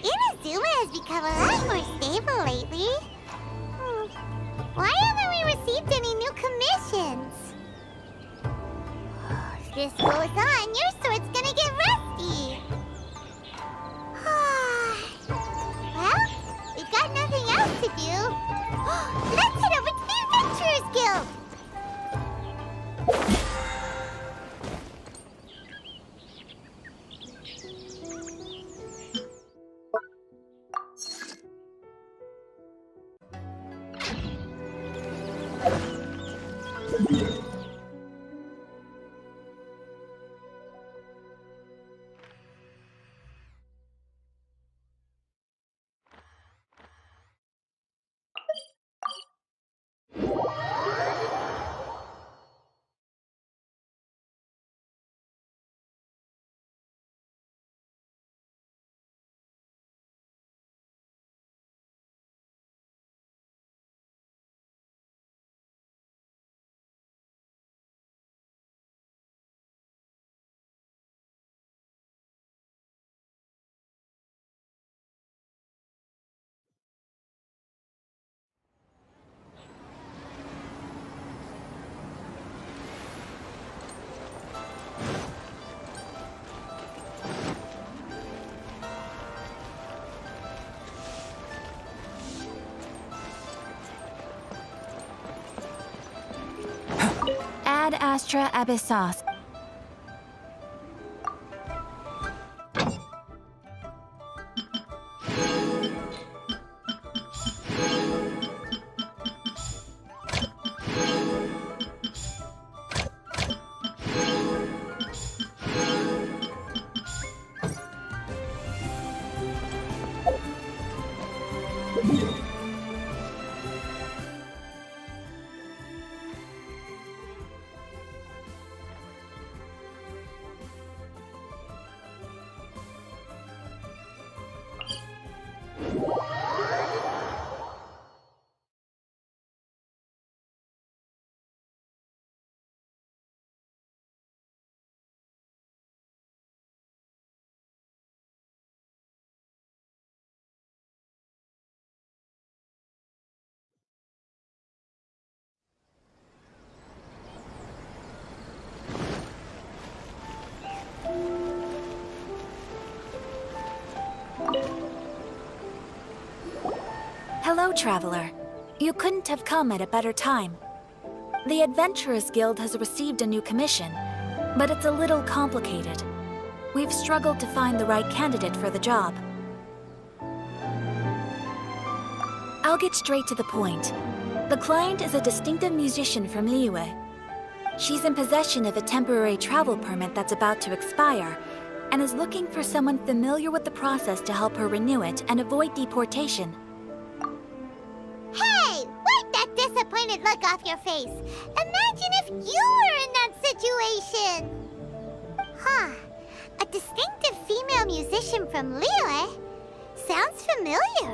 Inazuma has become a lot more stable lately. Why haven't we received any new commissions? If this goes on, your sword's gonna get rusty. Well, we've got nothing else to do. Let's head over to the Adventurers Guild. Ad Astra Abyssos. Hello, traveler. You couldn't have come at a better time. The Adventurers Guild has received a new commission, but it's a little complicated. We've struggled to find the right candidate for the job. I'll get straight to the point. The client is a distinctive musician from Liyue. She's in possession of a temporary travel permit that's about to expire, and is looking for someone familiar with the process to help her renew it and avoid deportation. Hey, wipe that disappointed look off your face. Imagine if you were in that situation. Huh. A distinctive female musician from Liyue? Sounds familiar.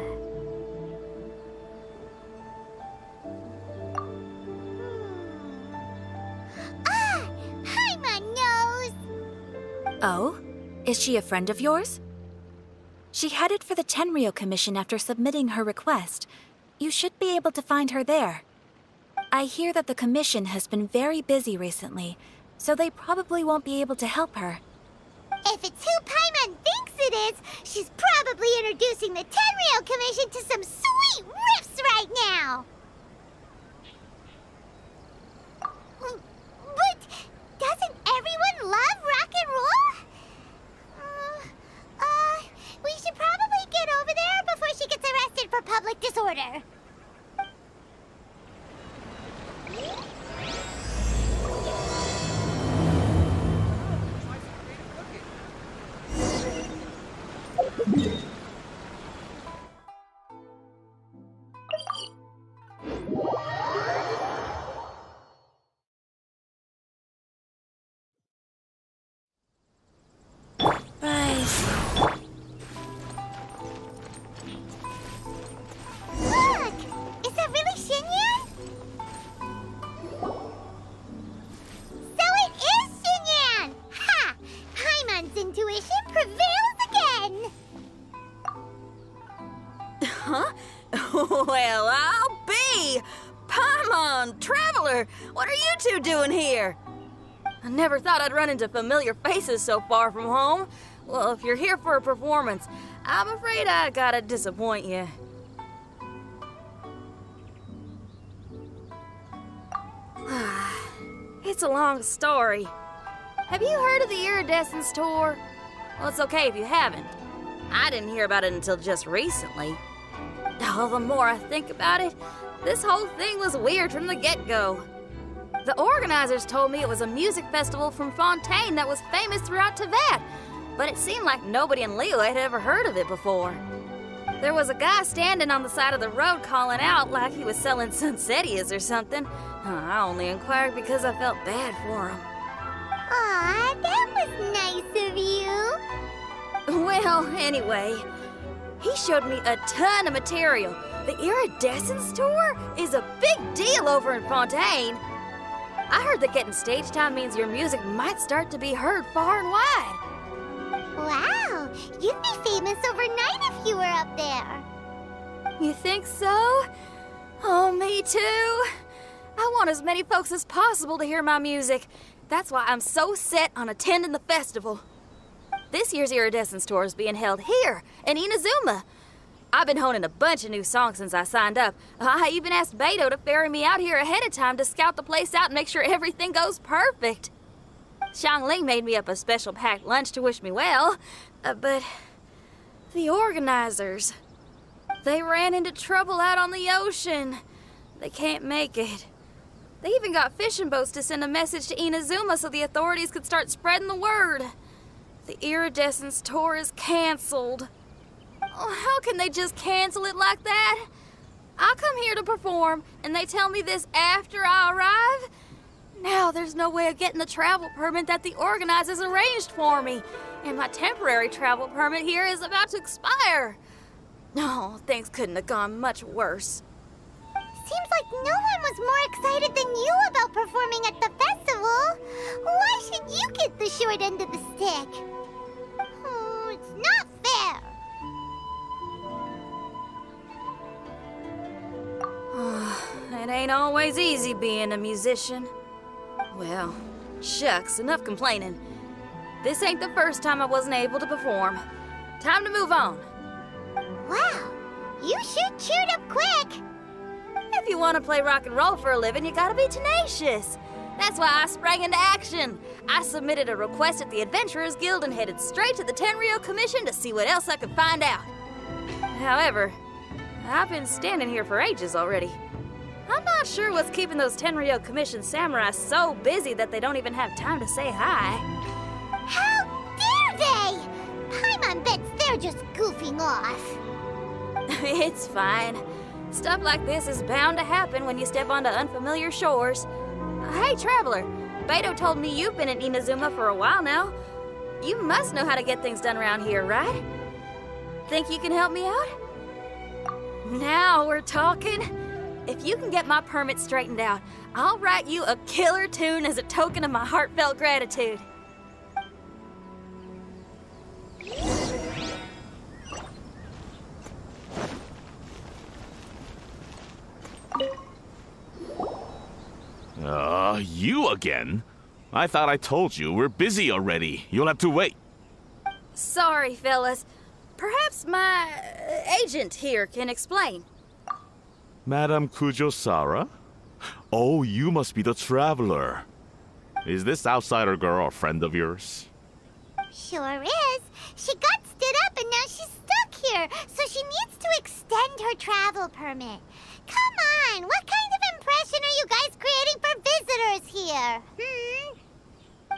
Ah! Hi, my nose! Oh? Is she a friend of yours? She headed for the Tenryou Commission after submitting her request. You should be able to find her there. I hear that the commission has been very busy recently, so they probably won't be able to help her. If it's who Paimon thinks it is, she's probably introducing the Tenryou Commission to some sweet riffs right now! But doesn't everyone love rock and roll? We should probably get over there before she gets arrested for public disorder. Traveler! What are you two doing here? I never thought I'd run into familiar faces so far from home. Well, if you're here for a performance, I'm afraid I gotta disappoint you. It's a long story. Have you heard of the Iridescence Tour? Well, it's okay if you haven't. I didn't hear about it until just recently. Oh, the more I think about it, this whole thing was weird from the get-go. The organizers told me it was a music festival from Fontaine that was famous throughout Teyvat, but it seemed like nobody in Liyue had ever heard of it before. There was a guy standing on the side of the road calling out like he was selling Sunsetias or something. I only inquired because I felt bad for him. Aw, that was nice of you. Well, anyway, he showed me a ton of material. The Iridescence Tour is a big deal over in Fontaine. I heard that getting stage time means your music might start to be heard far and wide. Wow, you'd be famous overnight if you were up there. You think so? Oh, me too. I want as many folks as possible to hear my music. That's why I'm so set on attending the festival. This year's Iridescence Tour is being held here in Inazuma. I've been honing a bunch of new songs since I signed up. I even asked Beto to ferry me out here ahead of time to scout the place out and make sure everything goes perfect. Xiangling made me up a special packed lunch to wish me well, but the organizers, they ran into trouble out on the ocean. They can't make it. They even got fishing boats to send a message to Inazuma so the authorities could start spreading the word. The Iridescence Tour is canceled. Oh, how can they just cancel it like that? I come here to perform, and they tell me this after I arrive? Now there's no way of getting the travel permit that the organizers arranged for me, and my temporary travel permit here is about to expire. No, things couldn't have gone much worse. Seems like no one was more excited than you about performing at the festival. Why should you get the short end of the stick? Oh, it's not fair. It ain't always easy being a musician. Well, shucks, enough complaining. This ain't the first time I wasn't able to perform. Time to move on. Wow, you sure cheered up quick. If you want to play rock and roll for a living, you gotta be tenacious. That's why I sprang into action. I submitted a request at the Adventurers Guild and headed straight to the Tenryou Commission to see what else I could find out. However, I've been standing here for ages already. I'm not sure what's keeping those Tenryou Commission samurai so busy that they don't even have time to say hi. How dare they? Paimon bets they're just goofing off. It's fine. Stuff like this is bound to happen when you step onto unfamiliar shores. Hey, Traveler, Beto told me you've been in Inazuma for a while now. You must know how to get things done around here, right? Think you can help me out? Now we're talking. If you can get my permit straightened out, I'll write you a killer tune as a token of my heartfelt gratitude. You again? I thought I told you we're busy already. You'll have to wait. Sorry, fellas. Perhaps my agent here can explain. Madame Kujosara? Oh, you must be the traveler. Is this outsider girl a friend of yours? Sure is. She got stood up and now she's stuck here, so she needs to extend her travel permit. Come on, what kind of impression are you guys creating for visitors here?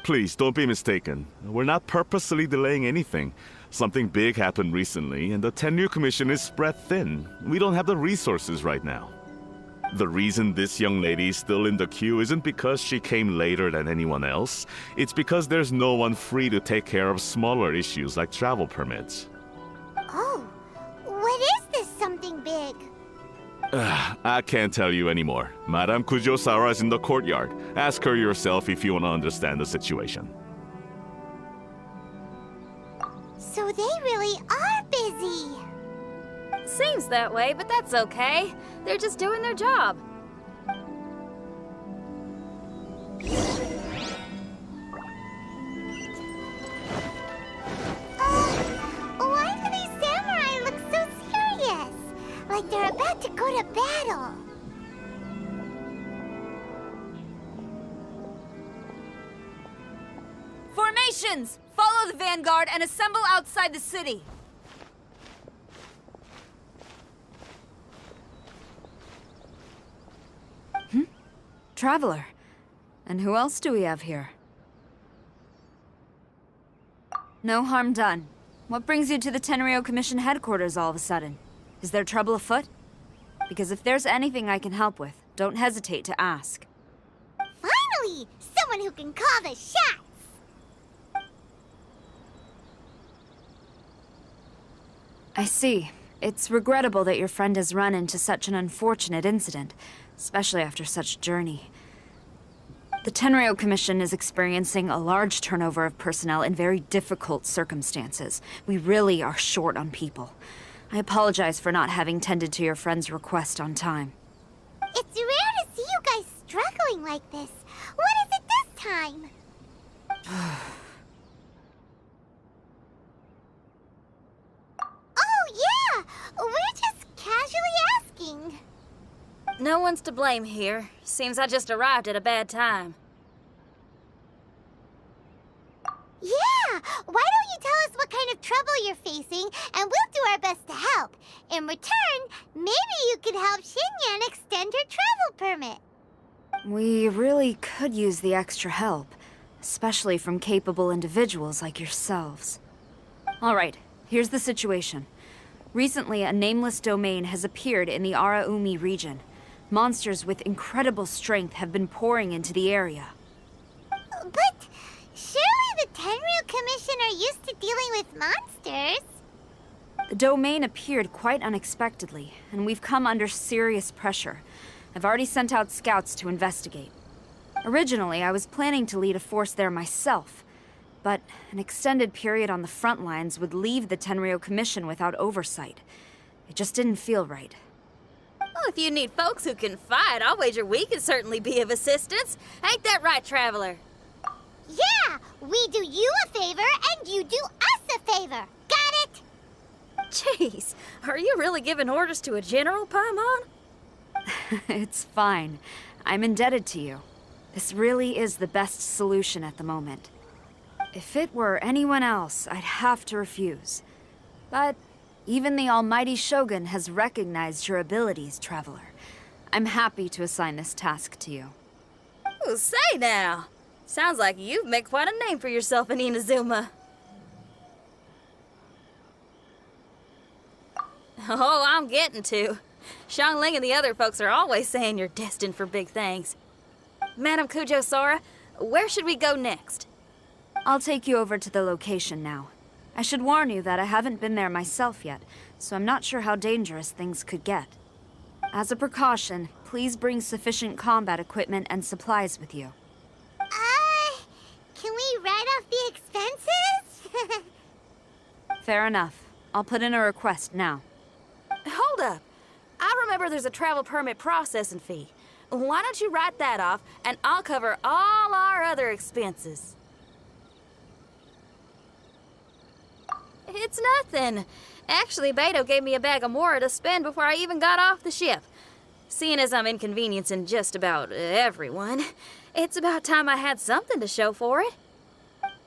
Please, don't be mistaken. We're not purposely delaying anything. Something big happened recently, and the Tenryou Commission is spread thin. We don't have the resources right now. The reason this young lady is still in the queue isn't because she came later than anyone else. It's because there's no one free to take care of smaller issues like travel permits. Oh, what is this something big? I can't tell you anymore. Madame Kujosara is in the courtyard. Ask her yourself if you want to understand the situation. So they really are busy. Seems that way, but that's okay. They're just doing their job. like they're about to go to battle. Formations! Follow the vanguard and assemble outside the city. Traveler. And who else do we have here? No harm done. What brings you to the Tenryou Commission headquarters all of a sudden? Is there trouble afoot? Because if there's anything I can help with, don't hesitate to ask. Finally! Someone who can call the shots! I see. It's regrettable that your friend has run into such an unfortunate incident, especially after such a journey. The Tenryou Commission is experiencing a large turnover of personnel in very difficult circumstances. We really are short on people. I apologize for not having tended to your friend's request on time. It's rare to see you guys struggling like this. What is it this time? Oh, yeah! We're just casually asking. No one's to blame here. Seems I just arrived at a bad time. Yeah! Why don't you tell us what kind of trouble you're facing, and we'll do our best to help. In return, maybe you could help Xinyan extend her travel permit. We really could use the extra help, especially from capable individuals like yourselves. All right, here's the situation. Recently, a nameless domain has appeared in the Araumi region. Monsters with incredible strength have been pouring into the area. But surely the Tenryou Commission are used to dealing with monsters. The domain appeared quite unexpectedly, and we've come under serious pressure. I've already sent out scouts to investigate. Originally, I was planning to lead a force there myself, but an extended period on the front lines would leave the Tenryou Commission without oversight. It just didn't feel right. Well, if you need folks who can fight, I'll wager we can certainly be of assistance. Ain't that right, Traveler? Yeah! We do you a favor, and you do us a favor. Got it? Jeez, are you really giving orders to a general, Paimon? It's fine. I'm indebted to you. This really is the best solution at the moment. If it were anyone else, I'd have to refuse. But even the almighty Shogun has recognized your abilities, Traveler. I'm happy to assign this task to you. Oh, say now. Sounds like you've made quite a name for yourself in Inazuma. Oh, I'm getting to. Xiangling and the other folks are always saying you're destined for big things. Madam Kujo Sora, where should we go next? I'll take you over to the location now. I should warn you that I haven't been there myself yet, so I'm not sure how dangerous things could get. As a precaution, please bring sufficient combat equipment and supplies with you. Can we write off the expenses? Fair enough. I'll put in a request now. Hold up. I remember there's a travel permit processing fee. Why don't you write that off, and I'll cover all our other expenses. It's nothing. Actually, Beto gave me a bag of Mora to spend before I even got off the ship. Seeing as I'm inconveniencing just about everyone, it's about time I had something to show for it.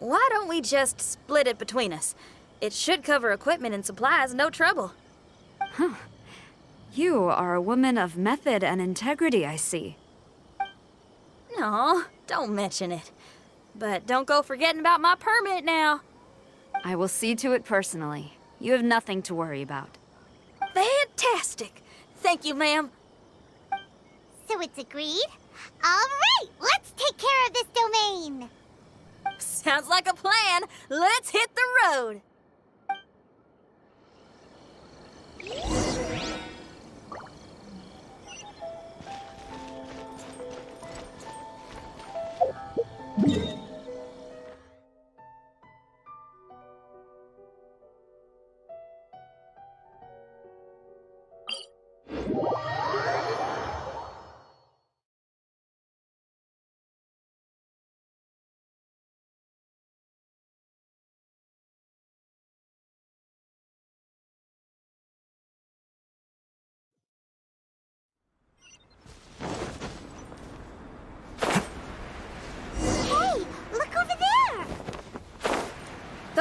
Why don't we just split it between us? It should cover equipment and supplies, no trouble. You are a woman of method and integrity, I see. No, don't mention it. But don't go forgetting about my permit now. I will see to it personally. You have nothing to worry about. Fantastic. Thank you, ma'am. So it's agreed? All right, let's take care of this domain. Sounds like a plan. Let's hit the road.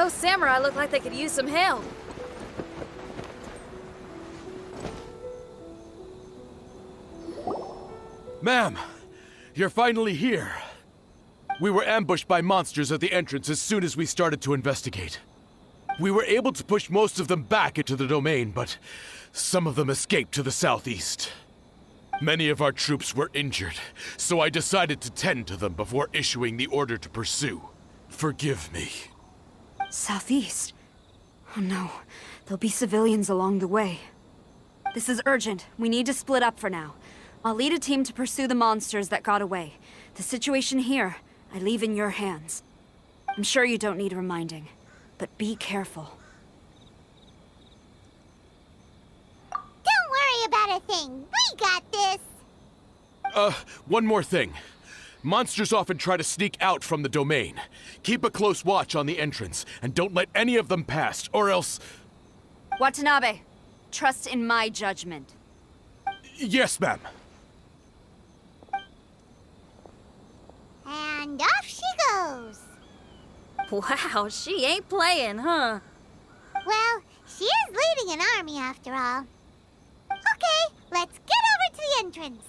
Those samurai look like they could use some help. Ma'am, you're finally here. We were ambushed by monsters at the entrance as soon as we started to investigate. We were able to push most of them back into the domain, but some of them escaped to the southeast. Many of our troops were injured, so I decided to tend to them before issuing the order to pursue. Forgive me. Southeast? Oh no, there'll be civilians along the way. This is urgent. We need to split up for now. I'll lead a team to pursue the monsters that got away. The situation here, I leave in your hands. I'm sure you don't need reminding, but be careful. Don't worry about a thing. We got this. One more thing. Monsters often try to sneak out from the domain. Keep a close watch on the entrance, and don't let any of them pass, or else... Watanabe, trust in my judgment. Yes, ma'am. And off she goes. Wow, she ain't playing, huh? Well, she is leading an army after all. Okay, let's get over to the entrance.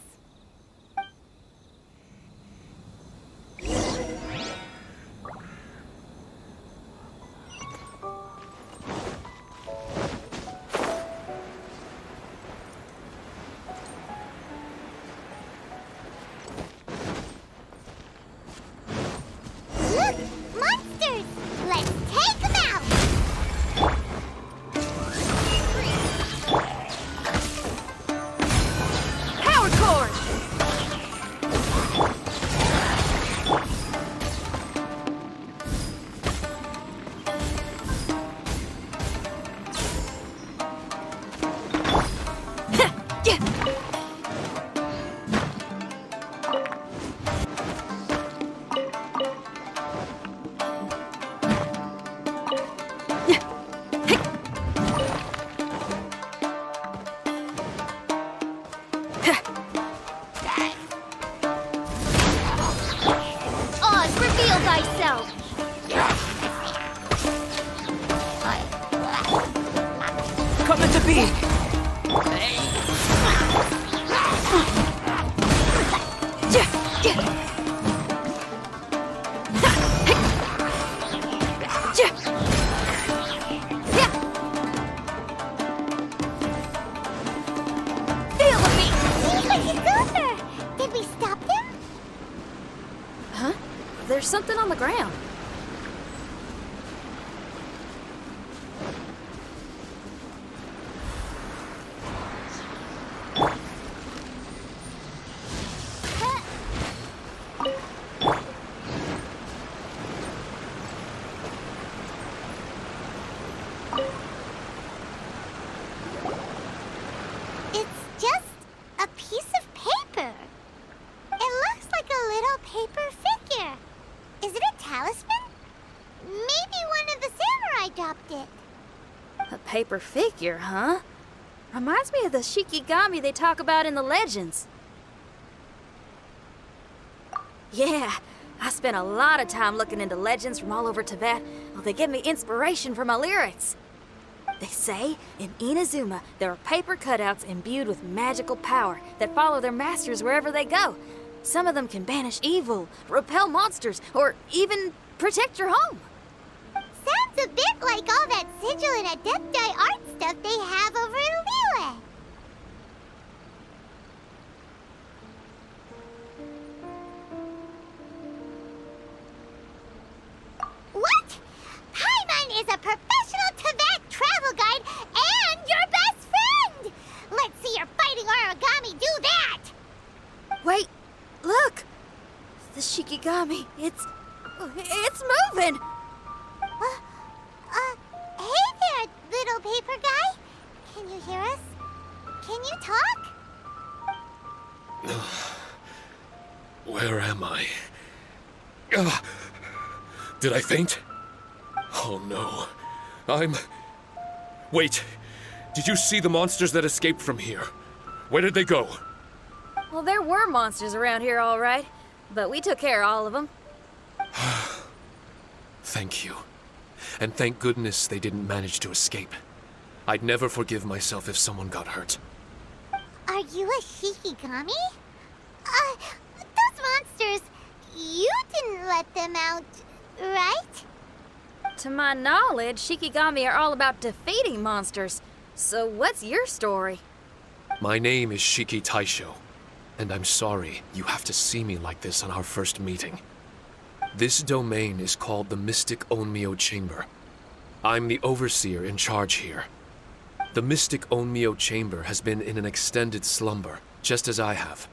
Look! Monsters! Let's take them out! Power cord! Oz, reveal thyself! Come to be! Feel the beat! Seems like it's over! Did we stop them? Huh? There's something on the ground. It's just a piece of paper. It looks like a little paper figure. Is it a talisman? Maybe one of the samurai dropped it. A paper figure, huh? Reminds me of the Shikigami they talk about in the legends. Yeah, I spent a lot of time looking into legends from all over Tibet. Well, they give me inspiration for my lyrics. They say in Inazuma there are paper cutouts imbued with magical power that follow their masters wherever they go. Some of them can banish evil, repel monsters, or even protect your home. Sounds a bit like all that sigil and adepti art stuff they have over in Liyue. What? Paimon is a professional Tibet travel guide and your best friend! Let's see your fighting origami do that! Wait, look! The Shikigami, it's moving! Hey there, little paper guy. Can you hear us? Can you talk? Where am I? Ugh. Did I faint? Oh no. Wait. Did you see the monsters that escaped from here? Where did they go? Well, there were monsters around here, all right. But we took care of all of them. Thank you. And thank goodness they didn't manage to escape. I'd never forgive myself if someone got hurt. Are you a Shikigami? Those monsters, you didn't let them out, right? To my knowledge, Shikigami are all about defeating monsters. So what's your story? My name is Shiki Taisho, and I'm sorry you have to see me like this on our first meeting. This domain is called the Mystic Onmyo Chamber. I'm the overseer in charge here. The Mystic Onmyo Chamber has been in an extended slumber, just as I have.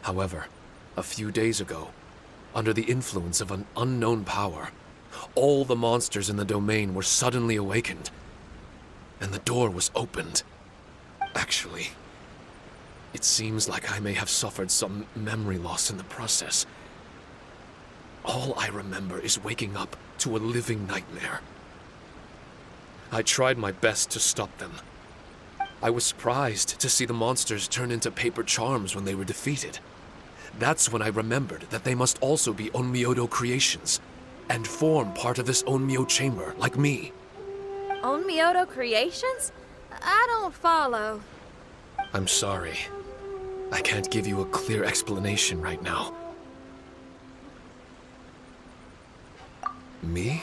However, a few days ago, under the influence of an unknown power, all the monsters in the domain were suddenly awakened, and the door was opened. Actually, it seems like I may have suffered some memory loss in the process. All I remember is waking up to a living nightmare. I tried my best to stop them. I was surprised to see the monsters turn into paper charms when they were defeated. That's when I remembered that they must also be Onmyodo creations, and form part of this Onmyo chamber, like me. Onmyodo creations? I don't follow. I'm sorry. I can't give you a clear explanation right now. Me?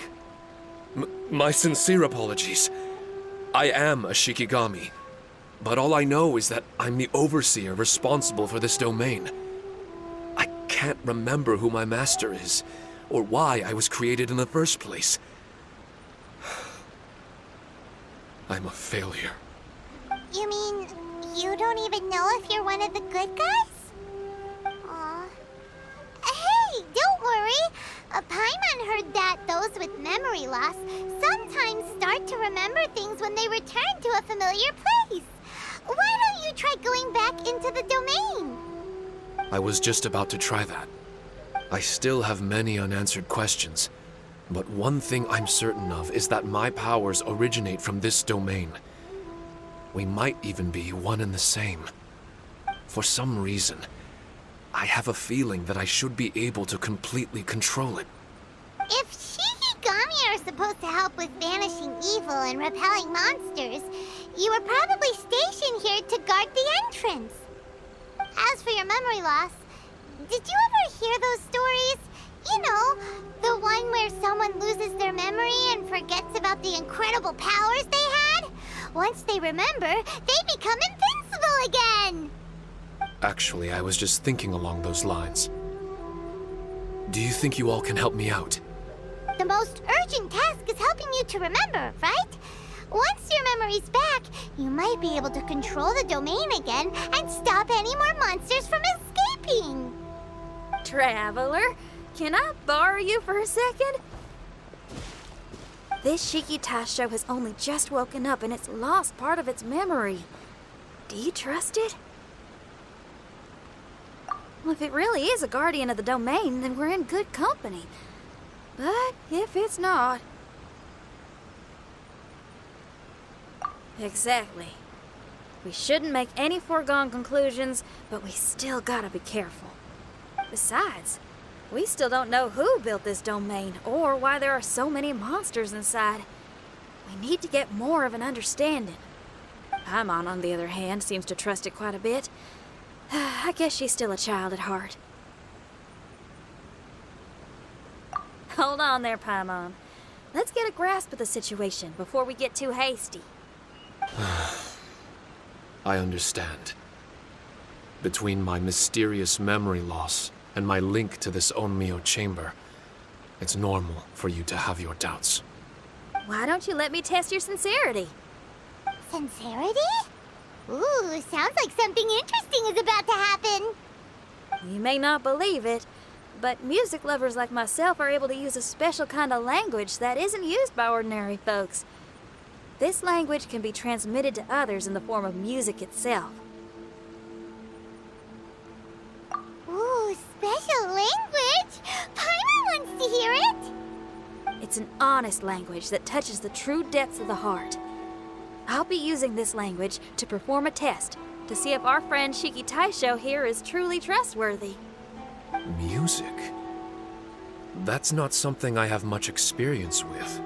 My sincere apologies. I am a Shikigami, but all I know is that I'm the overseer responsible for this domain. I can't remember who my master is, or why I was created in the first place. I'm a failure. You mean you don't even know if you're one of the good guys? Aw. Hey, don't worry. Paimon heard that those with memory loss sometimes start to remember things when they return to a familiar place. Why don't you try going back into the domain? I was just about to try that. I still have many unanswered questions, but one thing I'm certain of is that my powers originate from this domain. We might even be one and the same. For some reason, I have a feeling that I should be able to completely control it. If Shikigami are supposed to help with banishing evil and repelling monsters, you were probably stationed here to guard the entrance. As for your memory loss, did you ever hear those stories? You know, the one where someone loses their memory and forgets about the incredible powers they had? Once they remember, they become invincible again! Actually, I was just thinking along those lines. Do you think you all can help me out? The most urgent task is helping you to remember, right? Once your memory's back, you might be able to control the domain again and stop any more monsters from escaping. Traveler, can I borrow you for a second? This Shiki Taisho has only just woken up and it's lost part of its memory. Do you trust it? Well, if it really is a guardian of the domain, then we're in good company. But if it's not... Exactly. We shouldn't make any foregone conclusions, but we still gotta be careful. Besides, we still don't know who built this domain or why there are so many monsters inside. We need to get more of an understanding. Paimon, on the other hand, seems to trust it quite a bit. I guess she's still a child at heart. Hold on there, Paimon. Let's get a grasp of the situation before we get too hasty. I understand. Between my mysterious memory loss and my link to this Onmyo chamber, it's normal for you to have your doubts. Why don't you let me test your sincerity? Sincerity? Ooh, sounds like something interesting is about to happen. You may not believe it, but music lovers like myself are able to use a special kind of language that isn't used by ordinary folks. This language can be transmitted to others in the form of music itself. Ooh, special language? Paimon wants to hear it. It's an honest language that touches the true depths of the heart. I'll be using this language to perform a test to see if our friend Shiki Taisho here is truly trustworthy. Music? That's not something I have much experience with.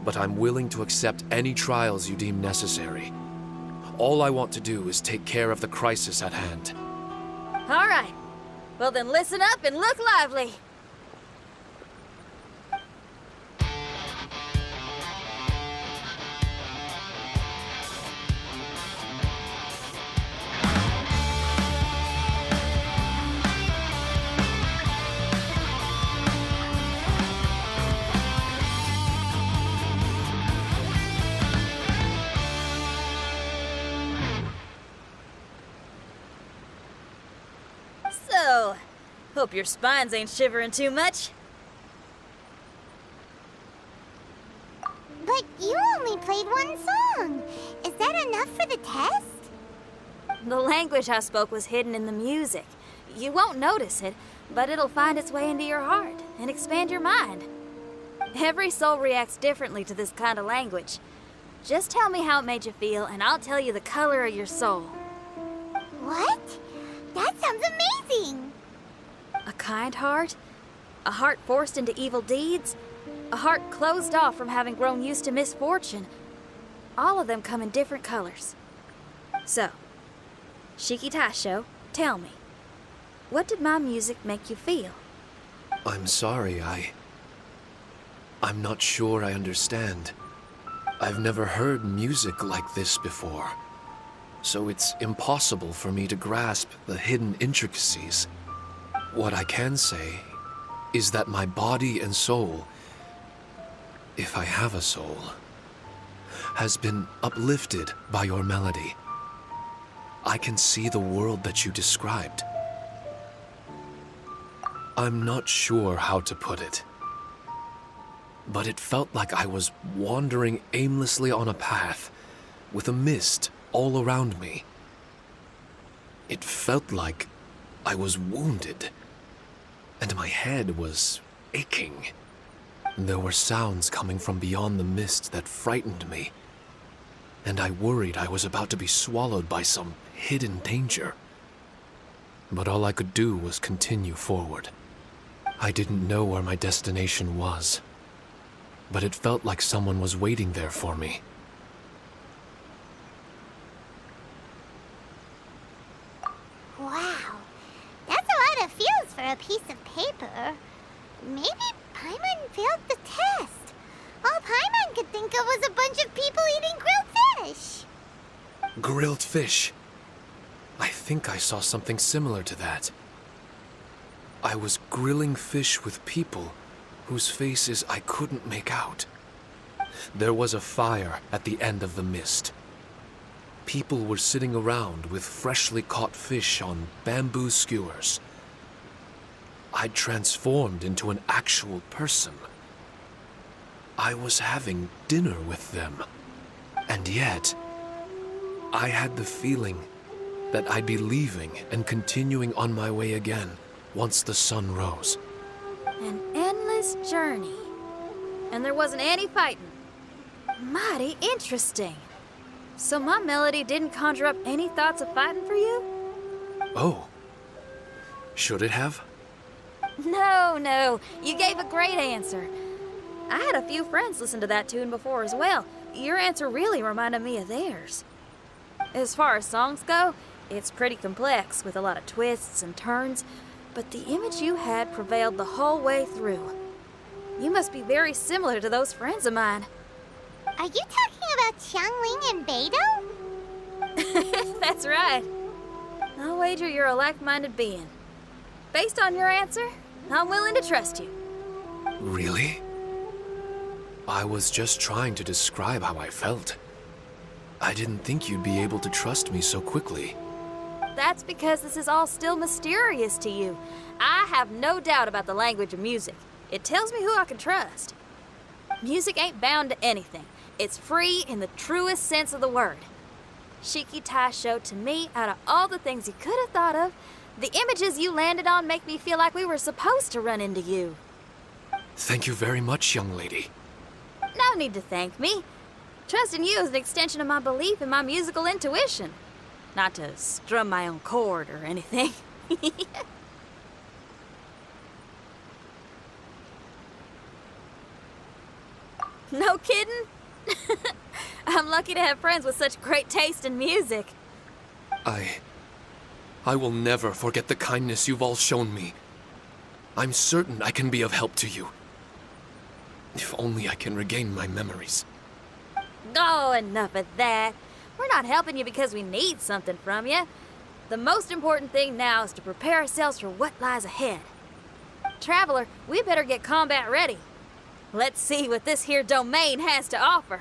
but I'm willing to accept any trials you deem necessary. All I want to do is take care of the crisis at hand. All right. Well, then listen up and look lively. So, hope your spines ain't shivering too much. But you only played one song. Is that enough for the test? The language I spoke was hidden in the music. You won't notice it, but it'll find its way into your heart and expand your mind. Every soul reacts differently to this kind of language. Just tell me how it made you feel, and I'll tell you the color of your soul. What? That sounds amazing! A kind heart? A heart forced into evil deeds? A heart closed off from having grown used to misfortune? All of them come in different colors. So, Shiki Taisho, tell me, what did my music make you feel? I'm sorry, I'm not sure I understand. I've never heard music like this before, so it's impossible for me to grasp the hidden intricacies. What I can say is that my body and soul, if I have a soul, has been uplifted by your melody. I can see the world that you described. I'm not sure how to put it, but it felt like I was wandering aimlessly on a path with a mist all around me. It felt like I was wounded, and my head was aching. There were sounds coming from beyond the mist that frightened me, and I worried I was about to be swallowed by some hidden danger. But all I could do was continue forward. I didn't know where my destination was, but it felt like someone was waiting there for me. Wow, that's a lot of feels for a piece of paper. Maybe Paimon failed the test. All Paimon could think of was a bunch of people eating grilled fish. Grilled fish. I think I saw something similar to that. I was grilling fish with people whose faces I couldn't make out. There was a fire at the end of the mist. People were sitting around with freshly caught fish on bamboo skewers. I'd transformed into an actual person. I was having dinner with them. And yet, I had the feeling that I'd be leaving and continuing on my way again once the sun rose. An endless journey. And there wasn't any fighting. Mighty interesting. So my melody didn't conjure up any thoughts of fighting for you? Oh. Should it have? No. You gave a great answer. I had a few friends listen to that tune before as well. Your answer really reminded me of theirs. As far as songs go, it's pretty complex with a lot of twists and turns, but the image you had prevailed the whole way through. You must be very similar to those friends of mine. Are you talking about Xiangling and Beidou? That's right. I'll wager you're a like-minded being. Based on your answer, I'm willing to trust you. Really? I was just trying to describe how I felt. I didn't think you'd be able to trust me so quickly. That's because this is all still mysterious to you. I have no doubt about the language of music. It tells me who I can trust. Music ain't bound to anything. It's free in the truest sense of the word. Shiki Taisho, to me, out of all the things you could have thought of, the images you landed on make me feel like we were supposed to run into you. Thank you very much, young lady. No need to thank me. Trusting you is an extension of my belief in my musical intuition. Not to strum my own chord or anything. No kidding? I'm lucky to have friends with such great taste in music. I will never forget the kindness you've all shown me. I'm certain I can be of help to you. If only I can regain my memories. Oh, enough of that. We're not helping you because we need something from you. The most important thing now is to prepare ourselves for what lies ahead. Traveler, we better get combat ready. Let's see what this here domain has to offer.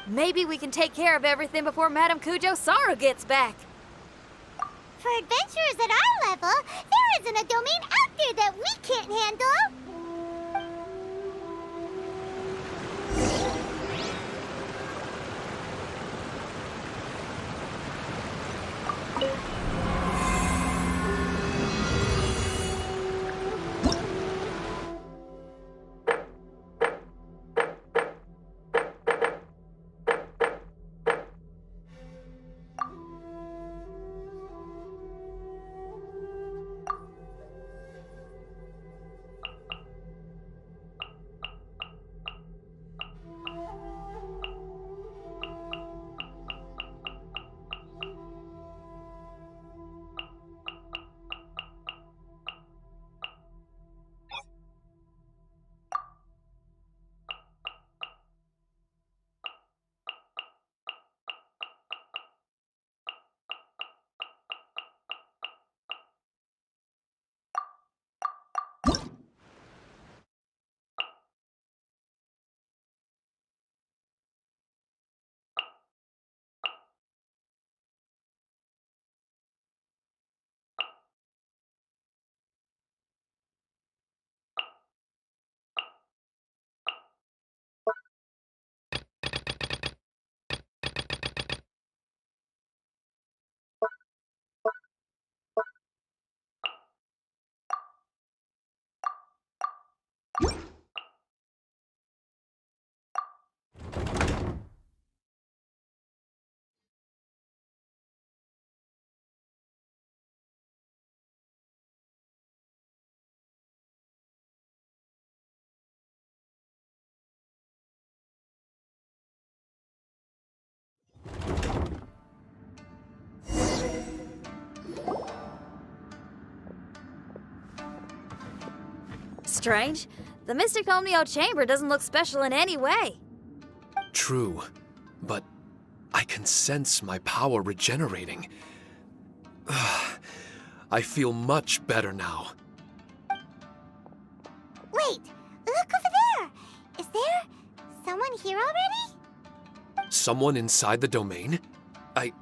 Maybe we can take care of everything before Madame Kujo Saru gets back. For adventurers at our level, there isn't a domain out there that we can't handle. Strange. The Mystic Omnio Chamber doesn't look special in any way. True, but I can sense my power regenerating. I feel much better now. Wait, look over there. Is there someone here already? Someone inside the domain? I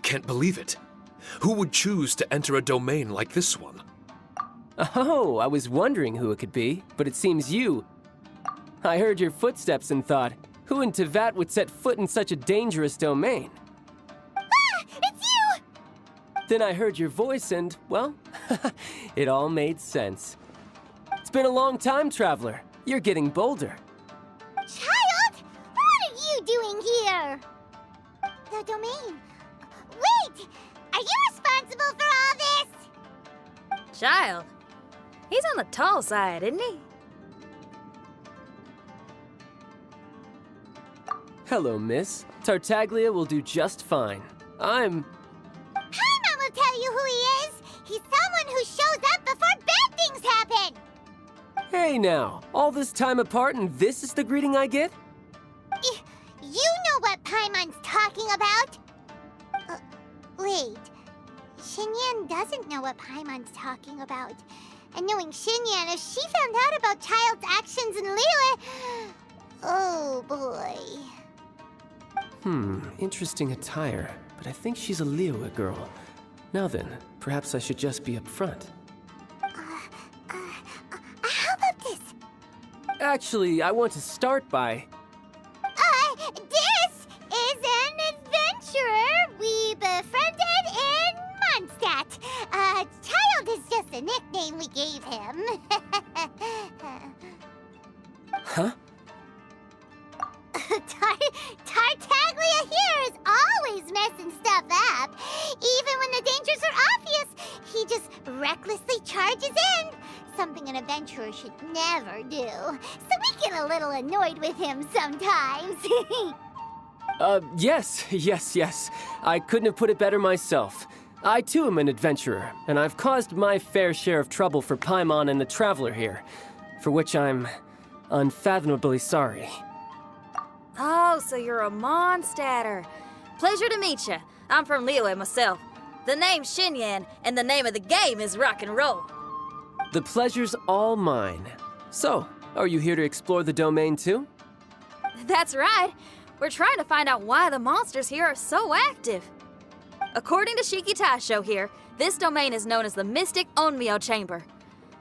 can't believe it. Who would choose to enter a domain like this one? Oh, I was wondering who it could be, but it seems you. I heard your footsteps and thought, who in Tevat would set foot in such a dangerous domain? Ah, it's you! Then I heard your voice and, well, it all made sense. It's been a long time, Traveler. You're getting bolder. Child, what are you doing here? The domain. Wait, are you responsible for all this? Child. He's on the tall side, isn't he? Hello, miss. Tartaglia will do just fine. Paimon will tell you who he is. He's someone who shows up before bad things happen. Hey now, all this time apart and this is the greeting I get? You know what Paimon's talking about. Wait. Xinyan doesn't know what Paimon's talking about. And knowing Xinyan, if she found out about Child's actions in Liyue... Oh, boy. Interesting attire, but I think she's a Liyue girl. Now then, perhaps I should just be up front. How about this? Actually, I want to start by... This is an adventurer we befriended in Mondstadt. Child is just a nickname we gave him. Huh? Tartaglia here is always messing stuff up. Even when the dangers are obvious, he just recklessly charges in. something an adventurer should never do, so we get a little annoyed with him sometimes. Yes. I couldn't have put it better myself. I too am an adventurer, and I've caused my fair share of trouble for Paimon and the Traveler here, for which I'm unfathomably sorry. Oh, so you're a Mondstatter. Pleasure to meet you. I'm from Liyue myself. The name's Xinyan, and the name of the game is rock and roll. The pleasure's all mine. So, are you here to explore the domain too? That's right. We're trying to find out why the monsters here are so active. According to Shiki Taisho here, this domain is known as the Mystic Onmyo Chamber.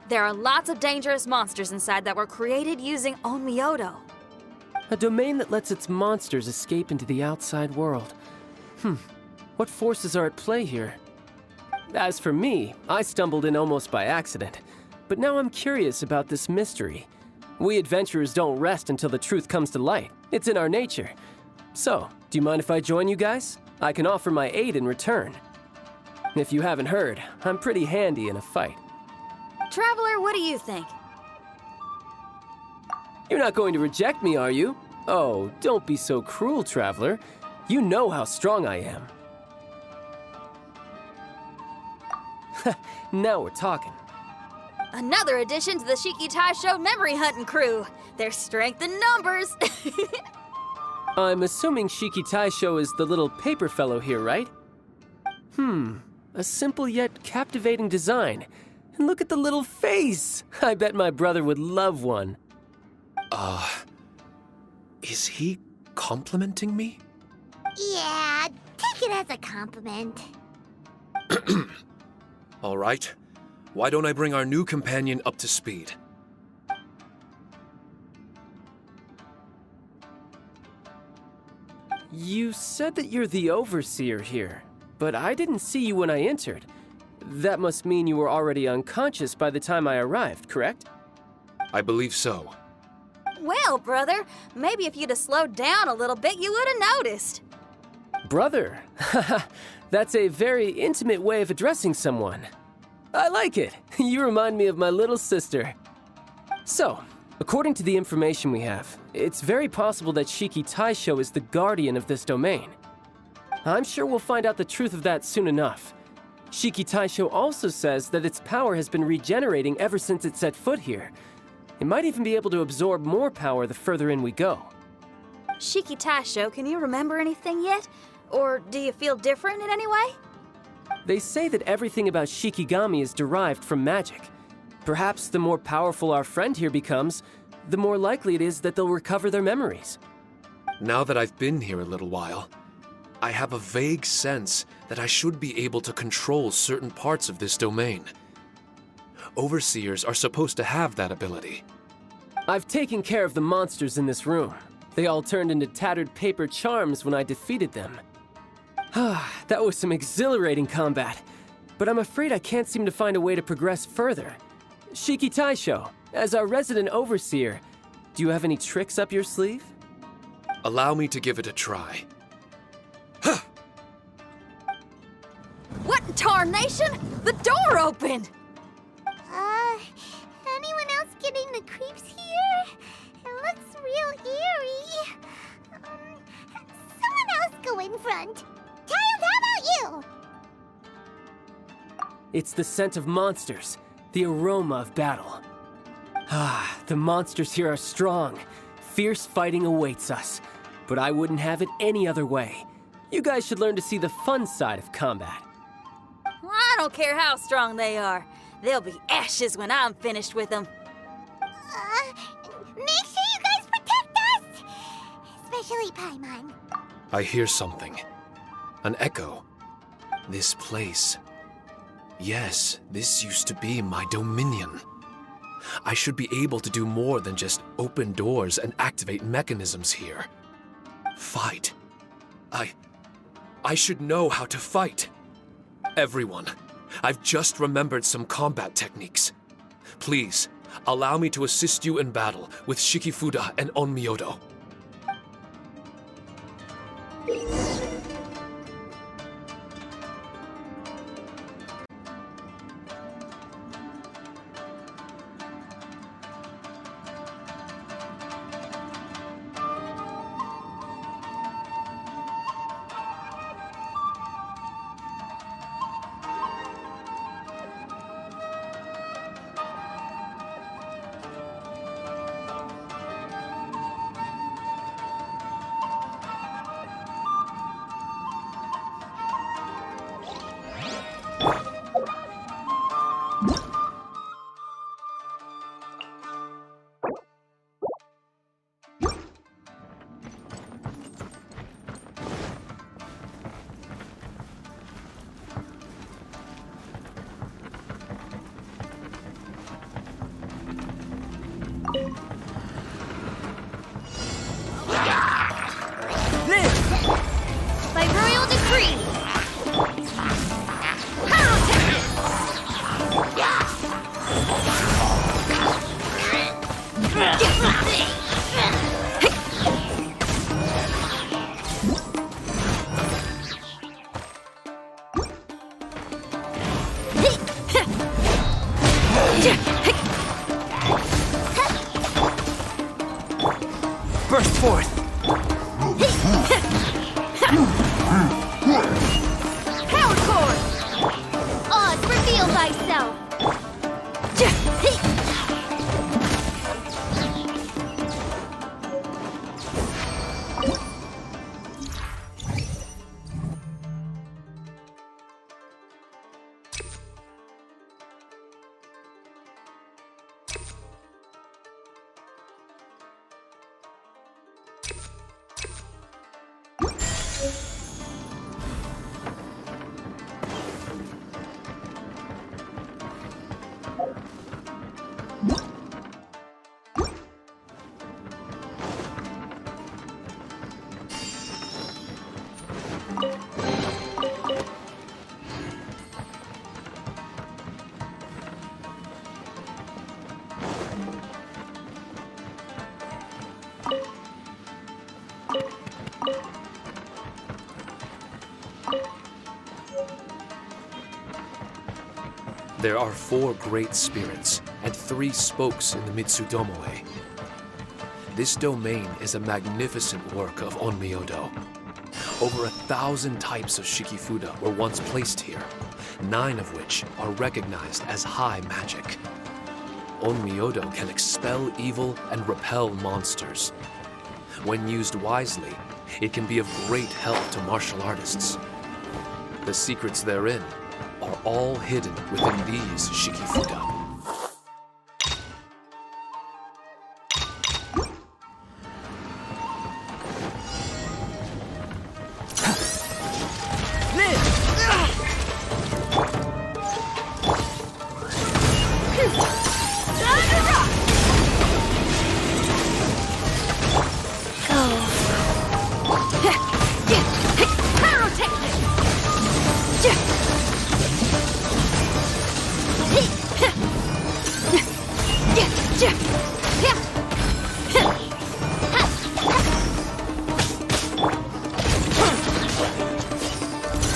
There are lots of dangerous monsters inside that were created using Onmyodo. A domain that lets its monsters escape into the outside world. What forces are at play here? As for me, I stumbled in almost by accident. But now I'm curious about this mystery. We adventurers don't rest until the truth comes to light. It's in our nature. So, do you mind if I join you guys? I can offer my aid in return. If you haven't heard, I'm pretty handy in a fight. Traveler, what do you think? You're not going to reject me, are you? Oh, don't be so cruel, Traveler. You know how strong I am. Now we're talking. Another addition to the Shiki Taisho memory hunting crew. There's strength in numbers. I'm assuming Shiki Taisho is the little paper fellow here, right? A simple yet captivating design. And look at the little face! I bet my brother would love one. Is he complimenting me? Yeah, take it as a compliment. All right. Why don't I bring our new companion up to speed? You said that you're the overseer here, but I didn't see you when I entered. That must mean you were already unconscious by the time I arrived, correct? I believe so. Well, brother, maybe if you'd have slowed down a little bit, you would have noticed. Brother? That's a very intimate way of addressing someone. I like it. You remind me of my little sister. So, according to the information we have, it's very possible that Shiki Taisho is the guardian of this domain. I'm sure we'll find out the truth of that soon enough. Shiki Taisho also says that its power has been regenerating ever since it set foot here. It might even be able to absorb more power the further in we go. Shiki Taisho, can you remember anything yet? Or do you feel different in any way? They say that everything about Shikigami is derived from magic. Perhaps the more powerful our friend here becomes, the more likely it is that they'll recover their memories. Now that I've been here a little while, I have a vague sense that I should be able to control certain parts of this domain. Overseers are supposed to have that ability. I've taken care of the monsters in this room. They all turned into tattered paper charms when I defeated them. That was some exhilarating combat, but I'm afraid I can't seem to find a way to progress further. Shiki Taisho, as our resident overseer, do you have any tricks up your sleeve? Allow me to give it a try. What in tarnation? The door opened! Anyone else getting the creeps here? It looks real eerie. Someone else go in front. Child, how about you? It's the scent of monsters, the aroma of battle. The monsters here are strong. Fierce fighting awaits us. But I wouldn't have it any other way. You guys should learn to see the fun side of combat. I don't care how strong they are. They'll be ashes when I'm finished with them. Make sure you guys protect us! Especially Paimon. I hear something. An echo. This place. Yes, this used to be my dominion. I should be able to do more than just open doors and activate mechanisms here. Fight. I should know how to fight. Everyone, I've just remembered some combat techniques. Please, allow me to assist you in battle with Shikifuda and Onmyodo. By royal decree! Burst forth! Power core! Oz, reveal thyself! There are 4 great spirits and 3 spokes in the Mitsudomoe. This domain is a magnificent work of Onmyodo. Over 1,000 types of Shikifuda were once placed here, 9 of which are recognized as high magic. Onmyodo can expel evil and repel monsters. When used wisely, it can be of great help to martial artists. The secrets therein are all hidden within these Shikifuda.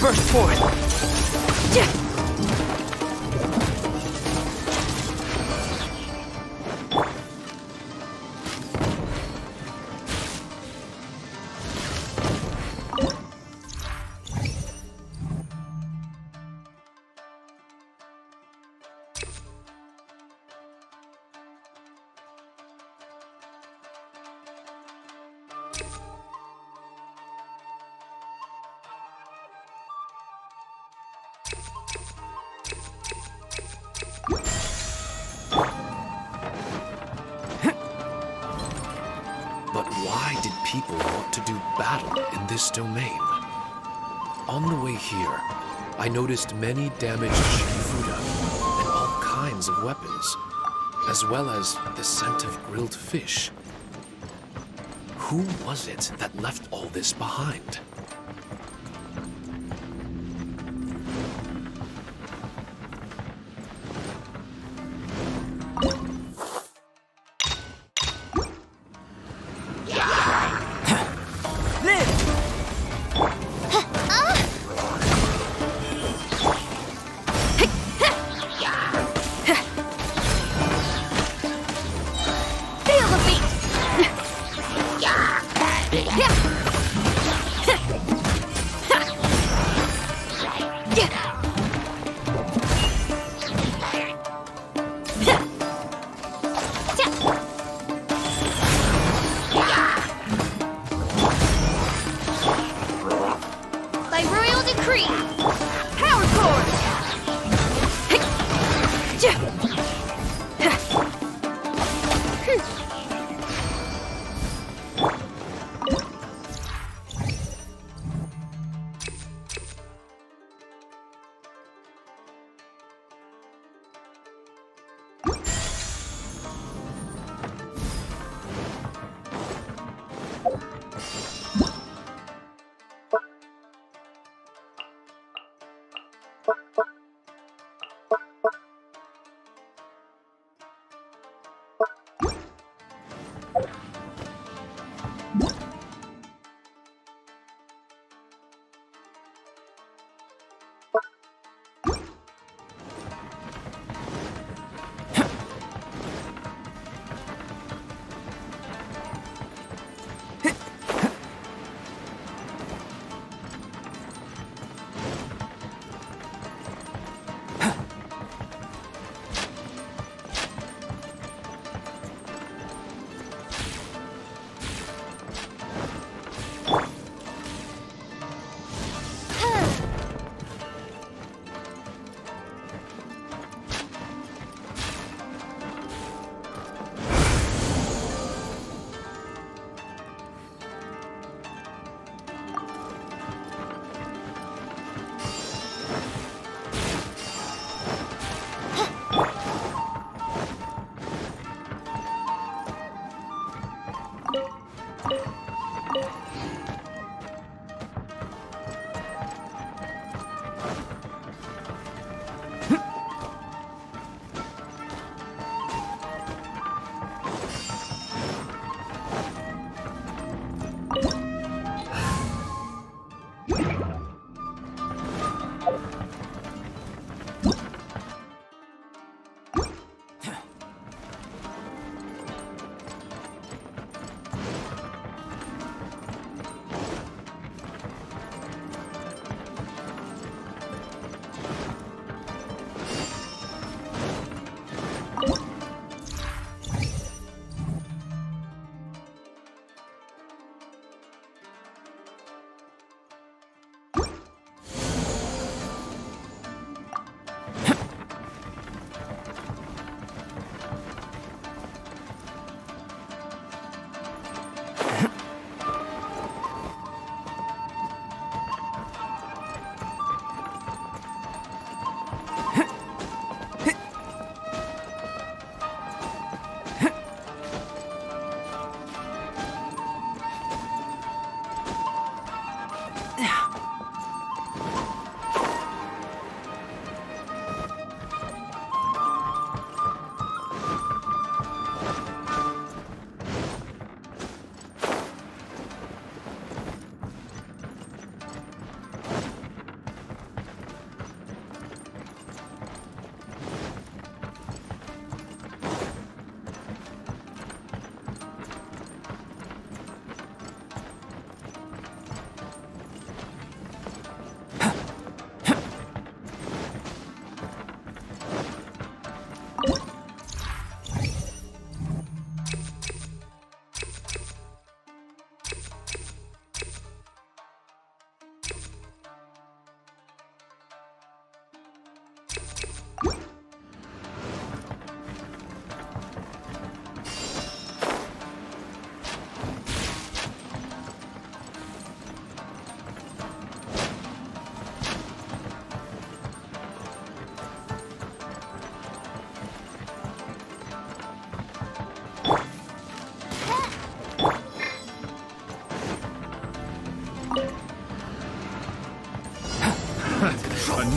Burst forth! But why did people want to do battle in this domain? On the way here, I noticed many damaged Shikifuda and all kinds of weapons, as well as the scent of grilled fish. Who was it that left all this behind? Feel the beat!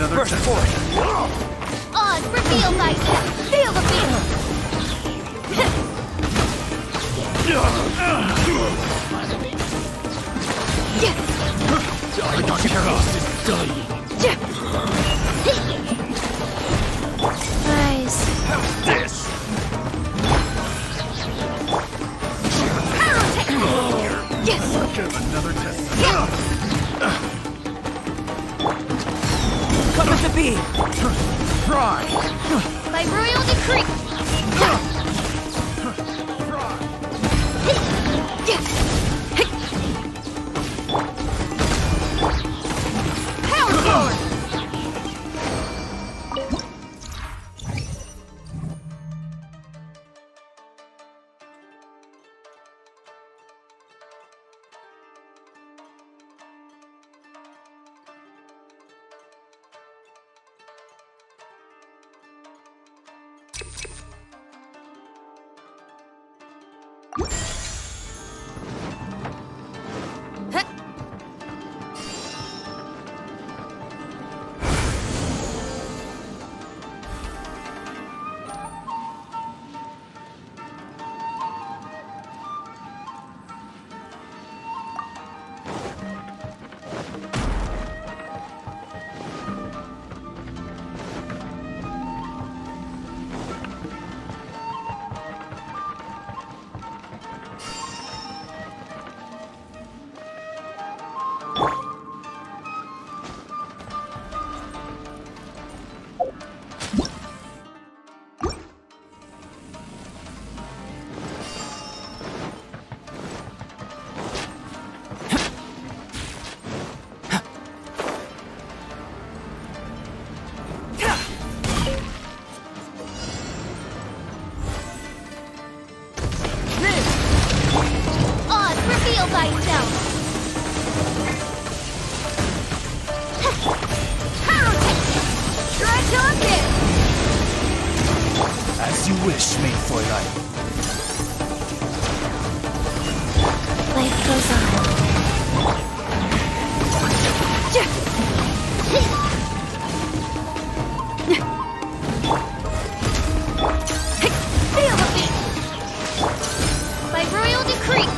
Burst forth! Oz revealed thyself! Feel the beat! Nice. This! Yes! Give another test. Come at the beam! Try! By royal decree! Power forward! Oz, reveal thyself! Stretch on this! As you wish, miHoYo. Life goes on. Feel the beat! By royal decree!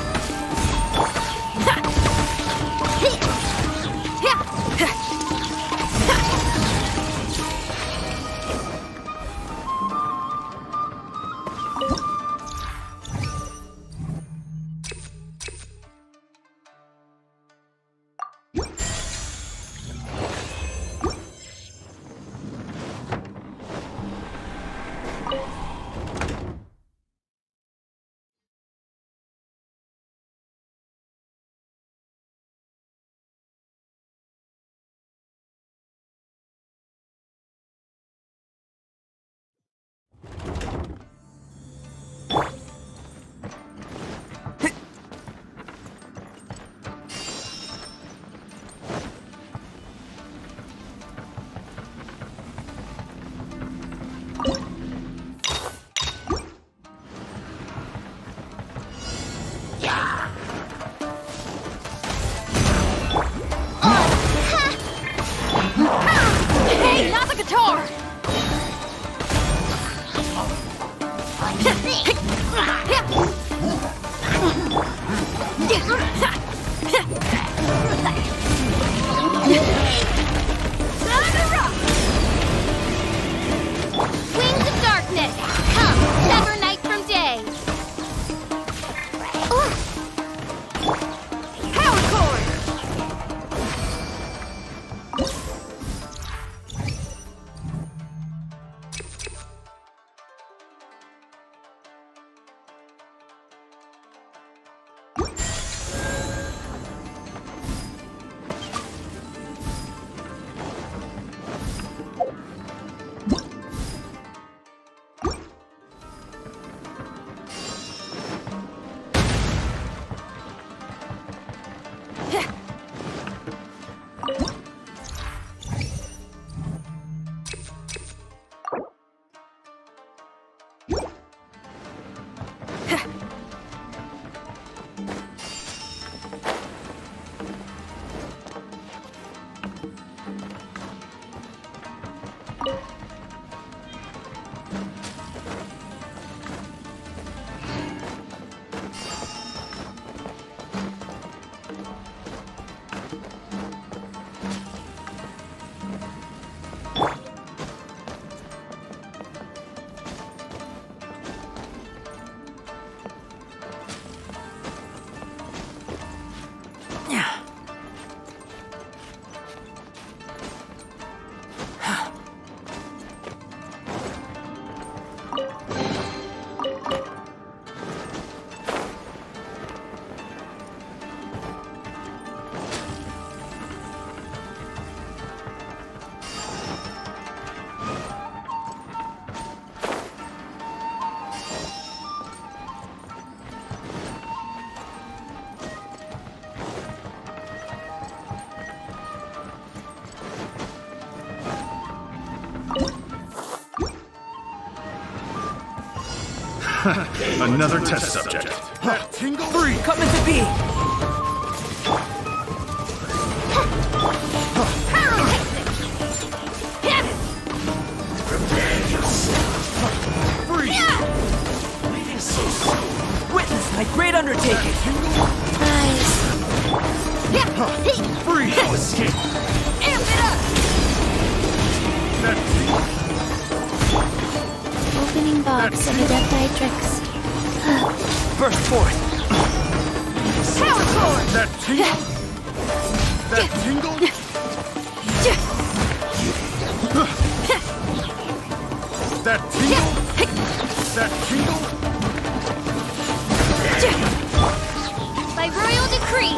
Hey, not the guitar! Wings of darkness, come, sever night from day. Power chord! Another test subject. Tingle free. Coming to be! Free. Witness my great undertaking! Nice. Free. No escape. Amp it up! That Opening box of Adeptitrix. Burst forth! Power core! That tingle. That tingle. That tingle. That tingle. By royal decree,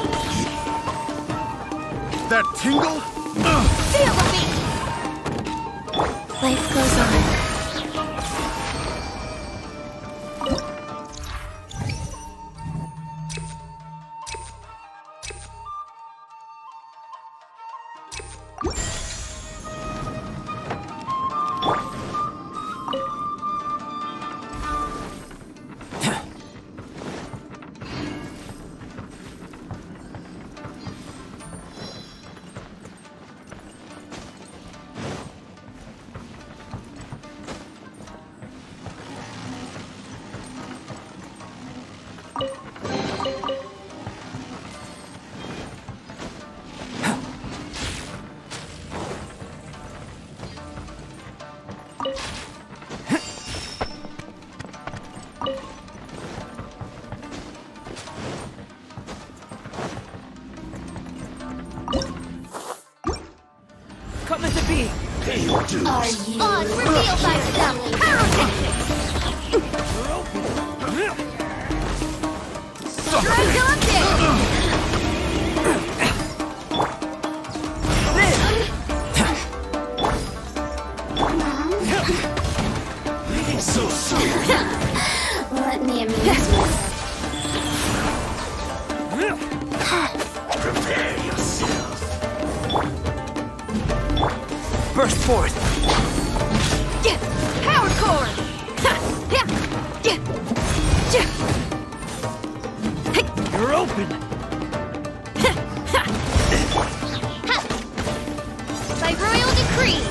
That tingle. feel the beat! Life goes on. Coming to be! Oz revealed thyself! Power Strike till I'm dead! So sweet. Let me amuse you. Prepare yourself. Burst forth! Power core! You're open! By royal decree,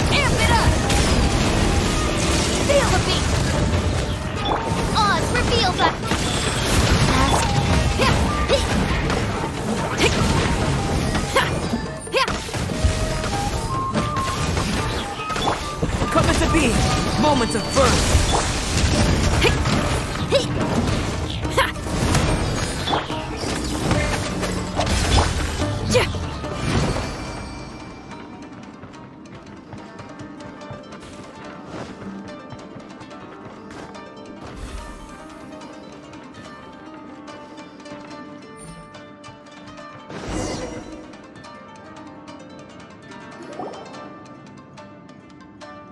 amp it up! Feel the beat! Oz revealed Coming to be! Moments of birth!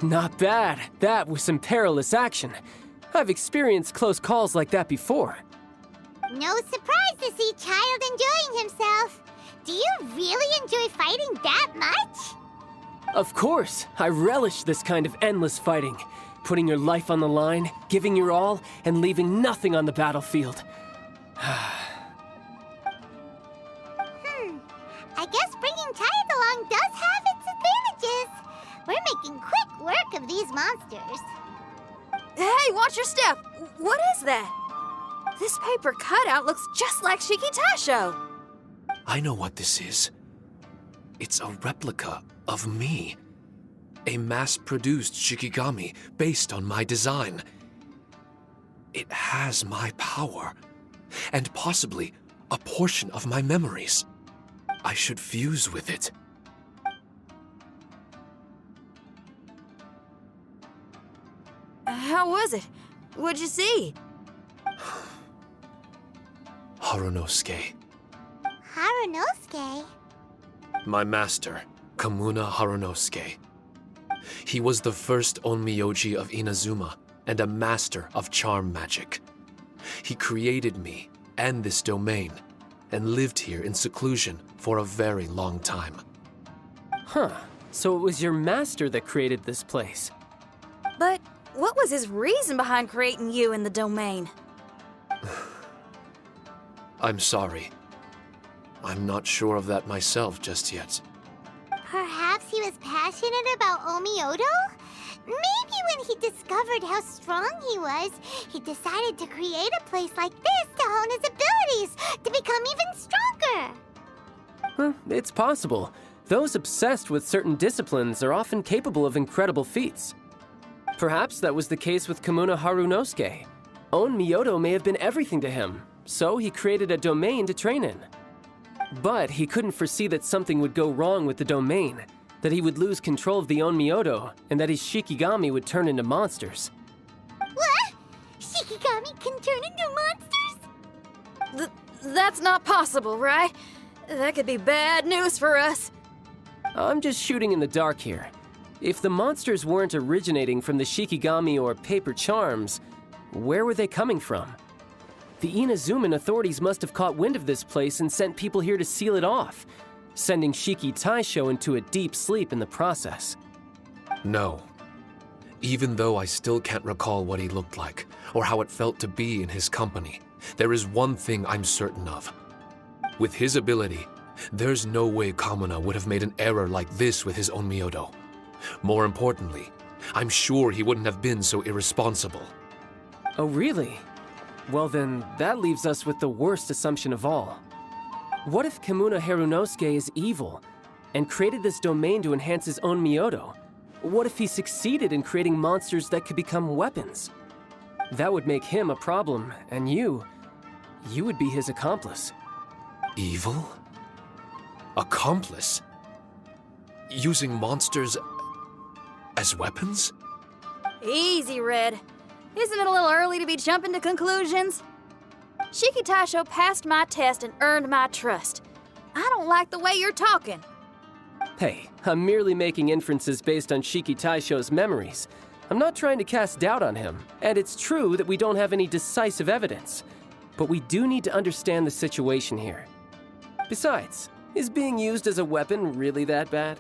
Not bad. That was some perilous action. I've experienced close calls like that before. No surprise to see Child enjoying himself. Do you really enjoy fighting that much? Of course, I relish this kind of endless fighting. Putting your life on the line, giving your all, and leaving nothing on the battlefield. I guess bringing Child along does have its advantages. We're making quick work of these monsters. Hey, watch your step! What is that? This paper cutout looks just like Shiki Taisho. I know what this is. It's a replica of me. A mass-produced Shikigami based on my design. It has my power, and possibly a portion of my memories. I should fuse with it. How was it? What'd you see? Harunosuke. Harunosuke? My master, Kamuna Harunosuke. He was the first onmyoji of Inazuma and a master of charm magic. He created me and this domain and lived here in seclusion for a very long time. Huh. So it was your master that created this place. But what was his reason behind creating you in the domain? I'm sorry. I'm not sure of that myself just yet. Perhaps he was passionate about Omiodo? Maybe when he discovered how strong he was, he decided to create a place like this to hone his abilities, to become even stronger. It's possible. Those obsessed with certain disciplines are often capable of incredible feats. Perhaps that was the case with Kamuna Harunosuke. Onmyodo may have been everything to him, so he created a domain to train in. But he couldn't foresee that something would go wrong with the domain, that he would lose control of the Onmyodo, and that his Shikigami would turn into monsters. What? Shikigami can turn into monsters? That's not possible, right? That could be bad news for us. I'm just shooting in the dark here. If the monsters weren't originating from the Shikigami or paper charms, where were they coming from? The Inazuman authorities must have caught wind of this place and sent people here to seal it off, sending Shiki Taisho into a deep sleep in the process. No. Even though I still can't recall what he looked like, or how it felt to be in his company, there is one thing I'm certain of. With his ability, there's no way Kamuna would have made an error like this with his Onmyodo. More importantly, I'm sure he wouldn't have been so irresponsible. Oh, really? Well then, that leaves us with the worst assumption of all. What if Kamuna Harunosuke is evil, and created this domain to enhance his own Myodo? What if he succeeded in creating monsters that could become weapons? That would make him a problem, and you would be his accomplice. Evil? Accomplice? Using monsters as weapons? Easy, Red. Isn't it a little early to be jumping to conclusions? Shiki Taisho passed my test and earned my trust. I don't like the way you're talking. Hey, I'm merely making inferences based on Shiki Taisho's memories. I'm not trying to cast doubt on him, and it's true that we don't have any decisive evidence. But we do need to understand the situation here. Besides, is being used as a weapon really that bad?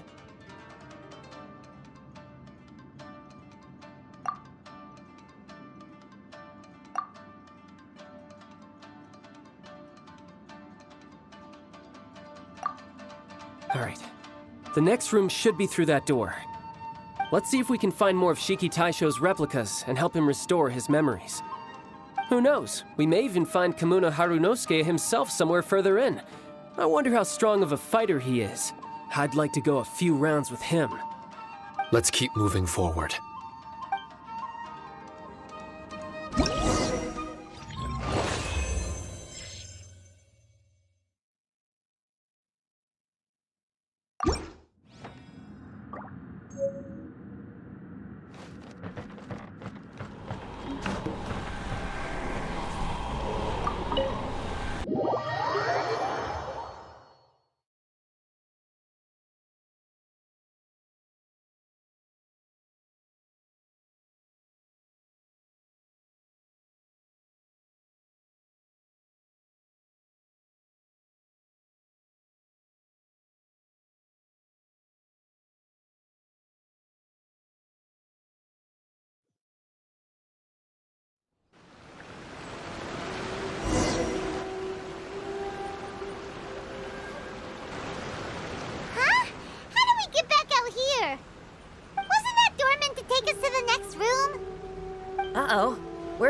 All right. The next room should be through that door. Let's see if we can find more of Shiki Taisho's replicas and help him restore his memories. Who knows? We may even find Kamuna Harunosuke himself somewhere further in. I wonder how strong of a fighter he is. I'd like to go a few rounds with him. Let's keep moving forward.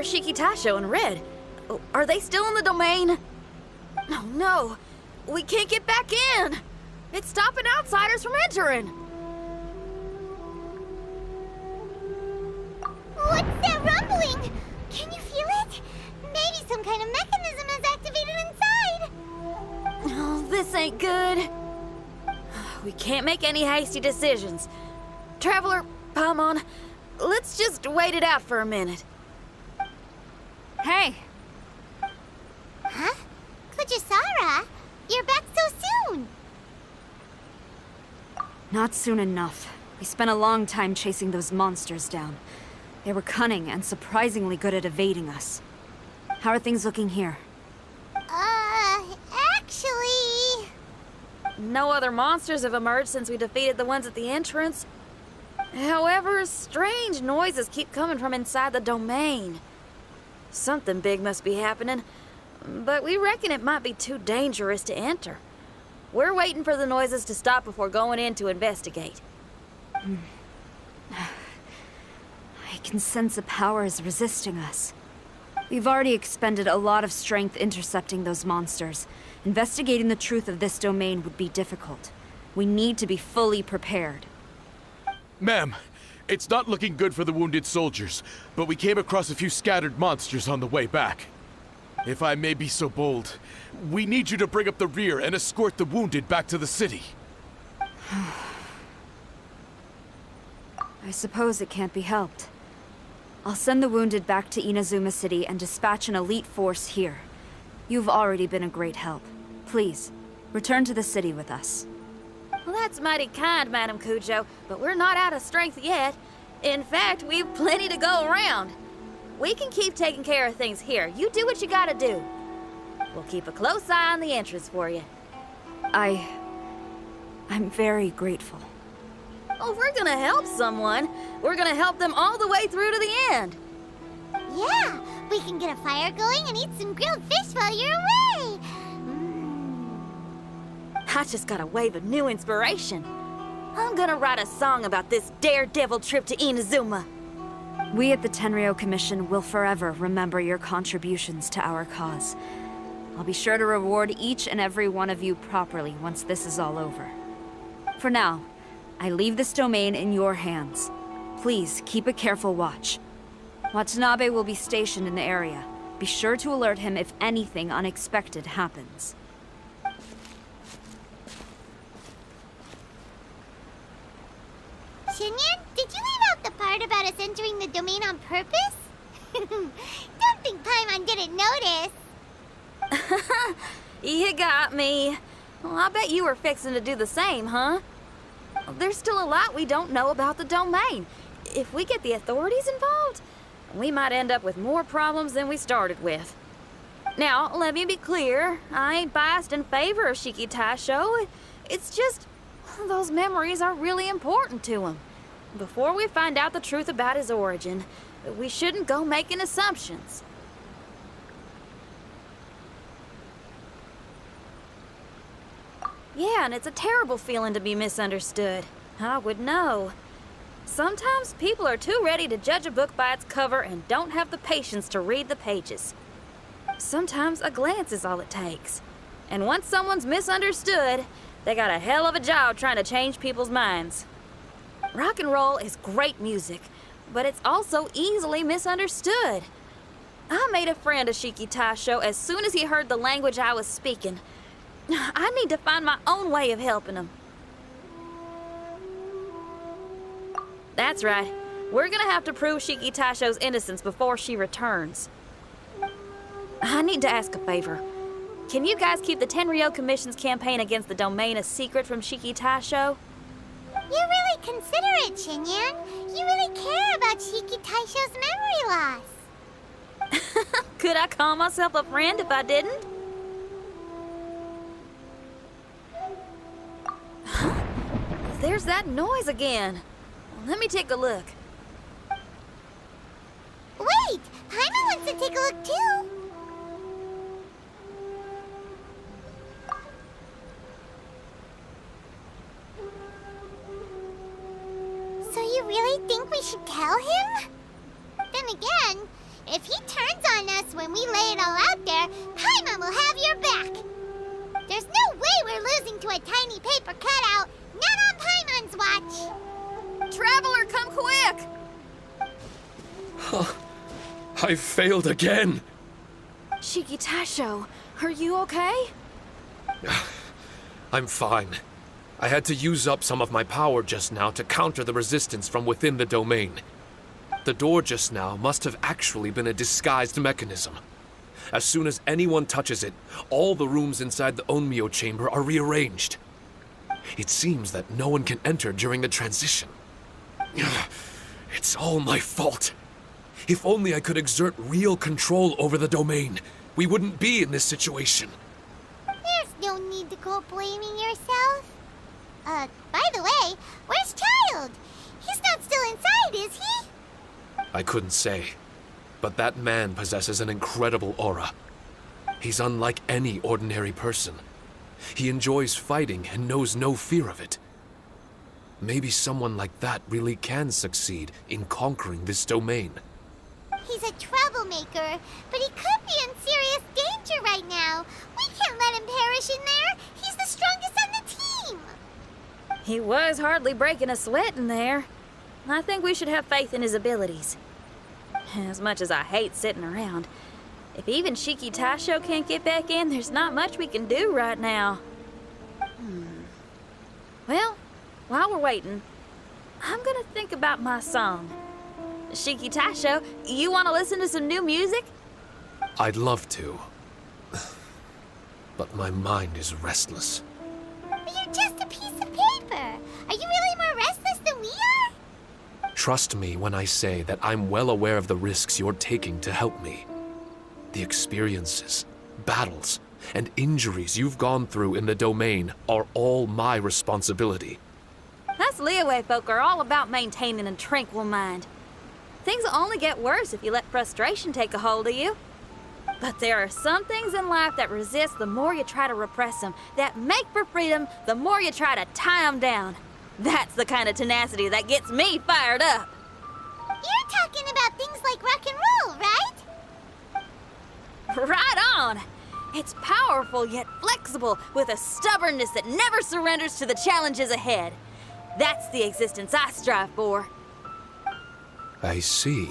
Where's Shiki Taisho and Red? Are they still in the domain? Oh no! We can't get back in! It's stopping outsiders from entering! What's that rumbling? Can you feel it? Maybe some kind of mechanism is activated inside. Oh, this ain't good. We can't make any hasty decisions. Traveler, Paimon, let's just wait it out for a minute. Hey! Huh? Kujisara? You're back so soon! Not soon enough. We spent a long time chasing those monsters down. They were cunning and surprisingly good at evading us. How are things looking here? Actually... No other monsters have emerged since we defeated the ones at the entrance. However, strange noises keep coming from inside the domain. Something big must be happening, but we reckon it might be too dangerous to enter. We're waiting for the noises to stop before going in to investigate. I can sense a power is resisting us. We've already expended a lot of strength intercepting those monsters. Investigating the truth of this domain would be difficult. We need to be fully prepared. Ma'am, it's not looking good for the wounded soldiers, but we came across a few scattered monsters on the way back. If I may be so bold, we need you to bring up the rear and escort the wounded back to the city. I suppose it can't be helped. I'll send the wounded back to Inazuma City and dispatch an elite force here. You've already been a great help. Please, return to the city with us. Well, that's mighty kind, Madam Kujo, but we're not out of strength yet. In fact, we've plenty to go around. We can keep taking care of things here. You do what you gotta do. We'll keep a close eye on the entrance for you. I'm very grateful. Oh, if we're gonna help someone, we're gonna help them all the way through to the end. Yeah, we can get a fire going and eat some grilled fish while you're away. I just got a wave of new inspiration. I'm gonna write a song about this daredevil trip to Inazuma. We at the Tenryou Commission will forever remember your contributions to our cause. I'll be sure to reward each and every one of you properly once this is all over. For now, I leave this domain in your hands. Please keep a careful watch. Watanabe will be stationed in the area. Be sure to alert him if anything unexpected happens. Shinyan, did you leave out the part about us entering the domain on purpose? Don't think Paimon didn't notice. You got me. Well, I bet you were fixing to do the same, huh? There's still a lot we don't know about the domain. If we get the authorities involved, we might end up with more problems than we started with. Now, let me be clear. I ain't biased in favor of Shiki Taisho. It's just, those memories are really important to him. Before we find out the truth about his origin, we shouldn't go making assumptions. Yeah, and it's a terrible feeling to be misunderstood. I would know. Sometimes people are too ready to judge a book by its cover and don't have the patience to read the pages. Sometimes a glance is all it takes. And once someone's misunderstood, they got a hell of a job trying to change people's minds. Rock and roll is great music, but it's also easily misunderstood. I made a friend of Shiki Taisho as soon as he heard the language I was speaking. I need to find my own way of helping him. That's right. We're gonna have to prove Shiki Taisho's innocence before she returns. I need to ask a favor. Can you guys keep the Tenryou Commission's campaign against the domain a secret from Shiki Taisho? You're really considerate, Shinyan. You really care about Shiki Taisho's memory loss. Could I call myself a friend if I didn't? There's that noise again. Let me take a look. Wait! Paimon wants to take a look too! So you really think we should tell him? Then again, If he turns on us when we lay it all out there, Paimon will have your back. There's no way we're losing to a tiny paper cutout. Not on Paimon's watch. Traveler, come quick! I failed again. Shiki Taisho, are you okay? I'm fine. I had to use up some of my power just now to counter the resistance from within the domain. The door just now must have actually been a disguised mechanism. As soon as anyone touches it, all the rooms inside the Onmyo chamber are rearranged. It seems that no one can enter during the transition. It's all my fault. If only I could exert real control over the domain, we wouldn't be in this situation. There's no need to go blaming yourself. By the way, where's Child? He's not still inside, is he? I couldn't say, but that man possesses an incredible aura. He's unlike any ordinary person. He enjoys fighting and knows no fear of it. Maybe someone like that really can succeed in conquering this domain. He's a troublemaker, but he could be in serious danger right now. We can't let him perish in there. He's the strongest on the team. He was hardly breaking a sweat in there. I think we should have faith in his abilities. As much as I hate sitting around, if even Shiki Taisho can't get back in, there's not much we can do right now. Well, while we're waiting, I'm gonna think about my song. Shiki Taisho, you want to listen to some new music? I'd love to. But my mind is restless. But you're just a piece of paper. Are you really more restless than we are? Trust me when I say that I'm well aware of the risks you're taking to help me. The experiences, battles, and injuries you've gone through in the domain are all my responsibility. Us Liyue folk are all about maintaining a tranquil mind. Things will only get worse if you let frustration take a hold of you. But there are some things in life that resist the more you try to repress them, that make for freedom the more you try to tie them down. That's the kind of tenacity that gets me fired up. You're talking about things like rock and roll, right? Right on! It's powerful yet flexible, with a stubbornness that never surrenders to the challenges ahead. That's the existence I strive for. I see.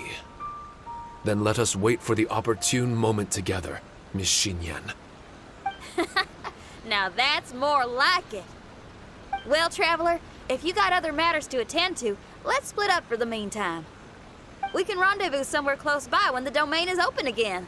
Then let us wait for the opportune moment together, Miss Xinyan. Now that's more like it. Well, Traveler, if you got other matters to attend to, let's split up for the meantime. We can rendezvous somewhere close by when the domain is open again.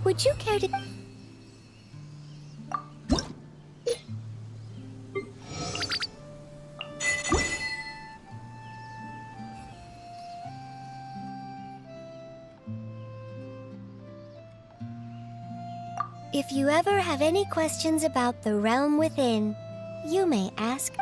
Would you care to... If you ever have any questions about the realm within, you may ask